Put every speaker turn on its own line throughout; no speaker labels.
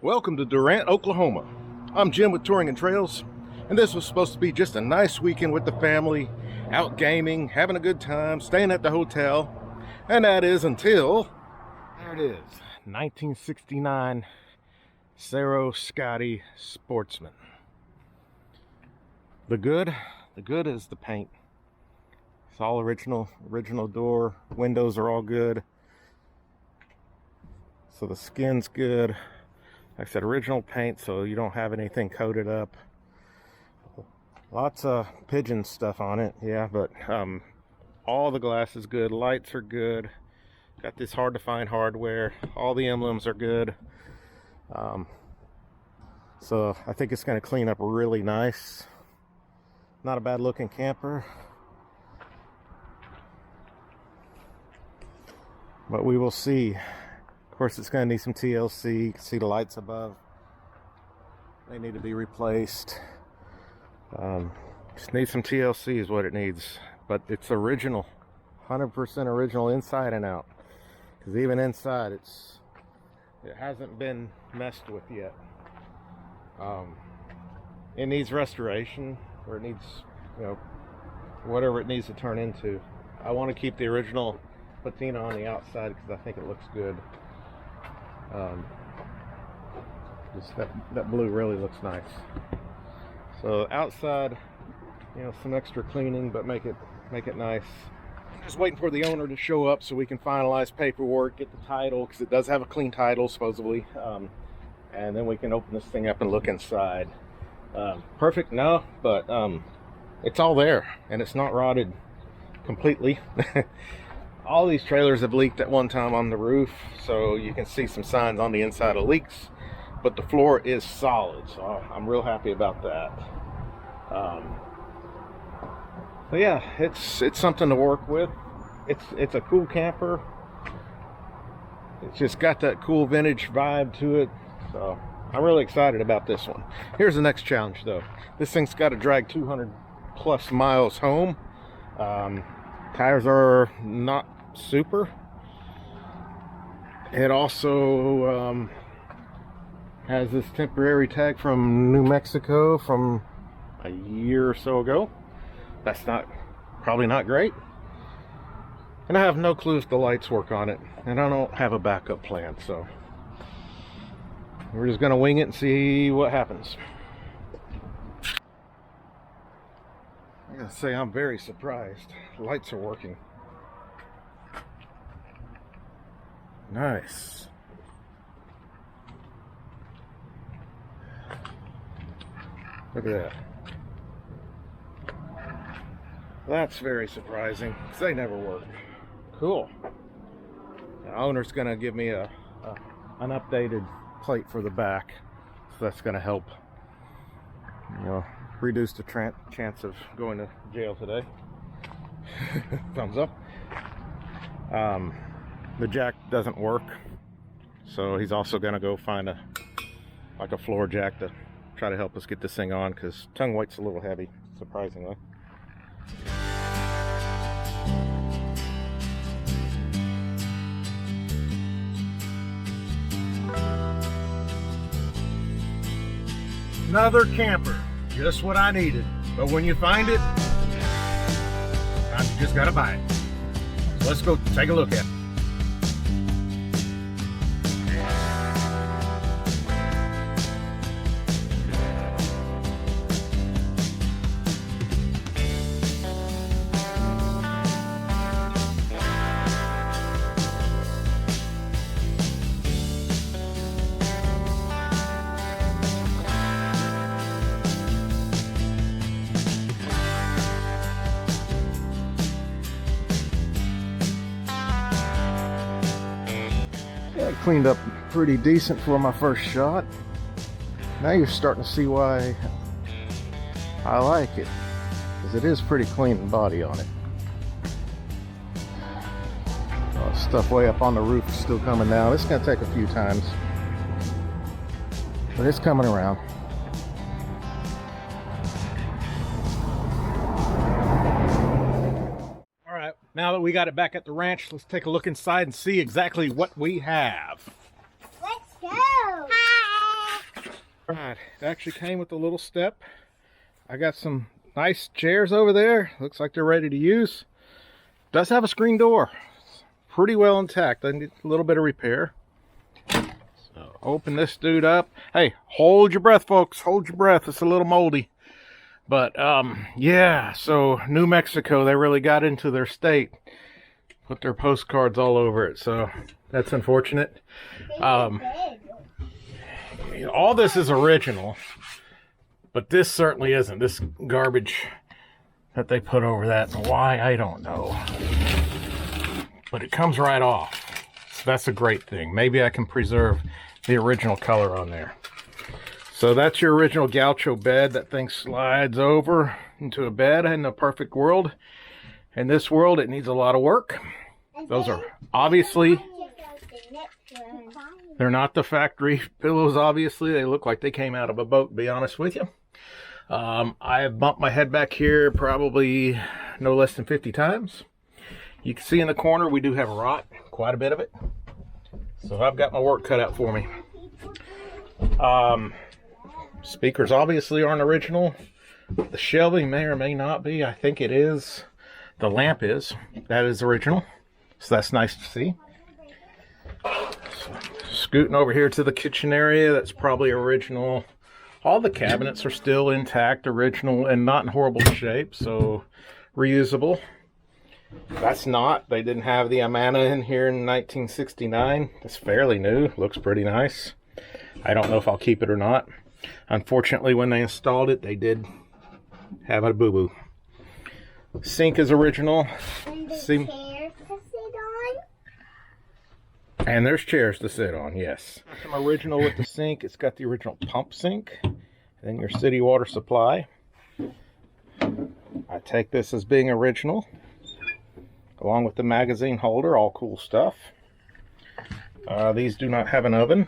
Welcome to Durant, Oklahoma. I'm Jim with Touring and Trails, and this was supposed to be just a nice weekend with the family, out gaming, having a good time, staying at the hotel, and that is until, there it is, 1969 Cerro Scotty Sportsman. The good is the paint. It's all original door, windows are all good. So the skin's good. Like I said, original paint, so you don't have anything coated up. Lots of pigeon stuff on it, yeah, but all the glass is good. Lights are good. Got this hard to find hardware. All the emblems are good. So I think it's going to clean up really nice. Not a bad looking camper. But we will see. Of course, it's going to need some TLC. You can see the lights above. They need to be replaced. Just need some TLC is what it needs. But it's original. 100% original inside and out. Because even inside, it hasn't been messed with yet. It needs restoration. Or it needs, whatever it needs to turn into. I want to keep the original patina on the outside because I think it looks good. Just that blue really looks nice. So outside, some extra cleaning, but make it nice. Just waiting for the owner to show up so we can finalize paperwork, get the title, because it does have a clean title supposedly, and then we can open this thing up and look inside. Perfect? No, but it's all there, and it's not rotted completely. All these trailers have leaked at one time on the roof, so you can see some signs on the inside of leaks, but the floor is solid, so I'm real happy about that. But yeah, it's something to work with. It's a cool camper. It's just got that cool vintage vibe to it, so I'm really excited about this one. Here's the next challenge though. This thing's got to drag 200 plus miles home. Tires are not super. It also has this temporary tag from New Mexico from a year or so ago. That's probably not great. And I have no clue if the lights work on it, and I don't have a backup plan, so we're just gonna wing it and see what happens. I gotta say, I'm very surprised. The lights are working. Nice. Look at that. That's very surprising, because they never work. Cool. The owner's gonna give me an updated plate for the back, so that's gonna help, reduce the chance of going to jail today. Thumbs up. The jack doesn't work, so he's also gonna go find a floor jack to try to help us get this thing on, because tongue weight's a little heavy, surprisingly. Another camper, just what I needed. But when you find it, you just gotta buy it. So let's go take a look at it. Cleaned up pretty decent for my first shot. Now you're starting to see why I like it, because it is pretty clean body on it. Stuff way up on the roof is still coming down. It's going to take a few times, but it's coming around. Now that we got it back at the ranch, let's take a look inside and see exactly what we have.
Let's go! Hi!
Alright, it actually came with a little step. I got some nice chairs over there. Looks like they're ready to use. Does have a screen door. It's pretty well intact. I need a little bit of repair. So open this dude up. Hey, hold your breath, folks. Hold your breath. It's a little moldy. But yeah, so New Mexico, they really got into their state. Put their postcards all over it. So that's unfortunate. All this is original, but this certainly isn't. This garbage that they put over that, and why, I don't know. But it comes right off. So that's a great thing. Maybe I can preserve the original color on there. So that's your original gaucho bed. That thing slides over into a bed in a perfect world. In this world, it needs a lot of work. Those are obviously... They're not the factory pillows, obviously. They look like they came out of a boat, to be honest with you. I have bumped my head back here probably no less than 50 times. You can see in the corner we do have rot, quite a bit of it. So I've got my work cut out for me. Speakers obviously aren't original. The shelving may or may not be. I think it is. The lamp is. That is original. So that's nice to see. Scooting over here to the kitchen area, that's probably original. All the cabinets are still intact, original, and not in horrible shape, so reusable. That's not. They didn't have the Amana in here in 1969. It's fairly new. Looks pretty nice. I don't know if I'll keep it or not. Unfortunately, when they installed it, they did have a boo-boo. Sink is original. And there's chairs to sit on, yes. Some original with the sink. It's got the original pump sink. And then your city water supply. I take this as being original. Along with the magazine holder, all cool stuff. These do not have an oven.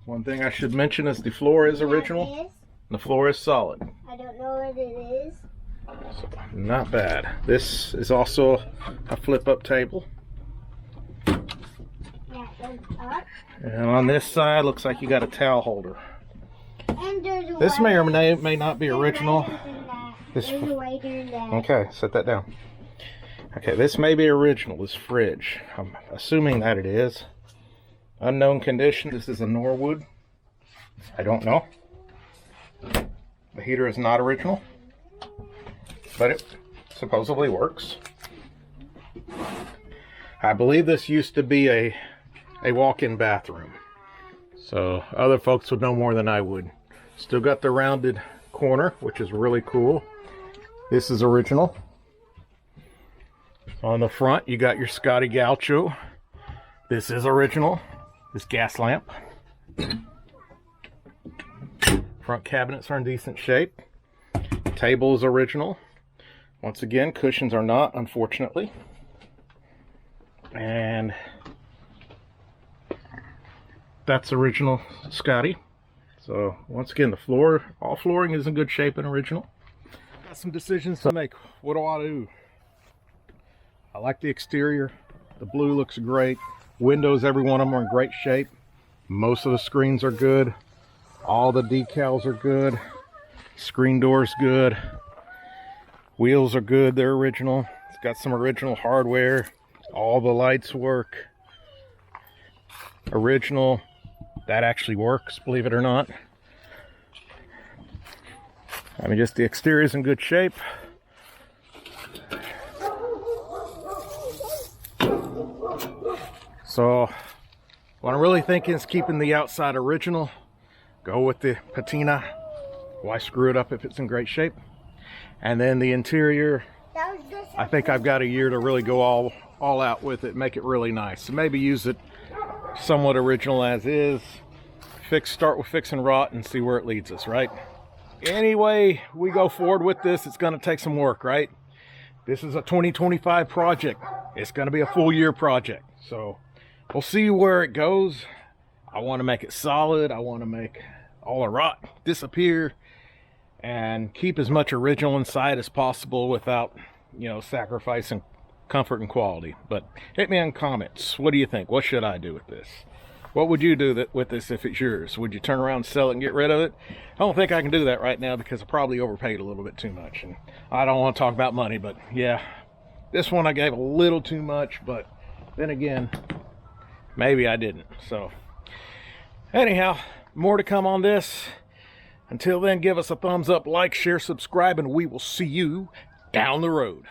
One thing I should mention is the floor is original. The floor is solid.
I don't know what it is.
So, not bad. This is also a flip-up table.
Up.
And on this side, looks like you got a towel holder.
And there's
this may or may not be original. Okay, set that down. Okay, this may be original, this fridge. I'm assuming that it is. Unknown condition. This is a Norwood. I don't know. The heater is not original, but it supposedly works. I believe this used to be a walk-in bathroom, so other folks would know more than I would. Still got the rounded corner, which is really cool. This is original. On the front, you got your Scotty Gaucho. This is original. This gas lamp. Front cabinets are in decent shape. Table is original. Once again, cushions are not, unfortunately. And that's original Scotty. So once again, the floor, all flooring is in good shape and original. Got some decisions to make. What do I do? I like the exterior. The blue looks great. Windows, every one of them are in great shape. Most of the screens are good. All the decals are good. Screen door's good. Wheels are good, they're original. It's got some original hardware. All the lights work. Original. That actually works, believe it or not. I mean, just the exterior is in good shape. So what I'm really thinking is keeping the outside original. Go with the patina. Why screw it up if it's in great shape? And then the interior, I think I've got a year to really go all out with it, make it really nice. So maybe use it somewhat original as is. Start with fixing rot and see where it leads us, right? Anyway, we go forward with this. It's going to take some work, right? This is a 2025 project. It's going to be a full year project. So we'll see where it goes. I want to make it solid. I want to make all the rot disappear and keep as much original inside as possible without, you know, sacrificing comfort and quality. But hit me in comments. What do you think? What should I do with this? What would you do with this if it's yours? Would you turn around and sell it and get rid of it? I don't think I can do that right now because I probably overpaid a little bit too much. And I don't want to talk about money, but yeah, this one I gave a little too much, but then again, maybe I didn't. So anyhow, more to come on this. Until then, give us a thumbs up, like, share, subscribe, and we will see you down the road.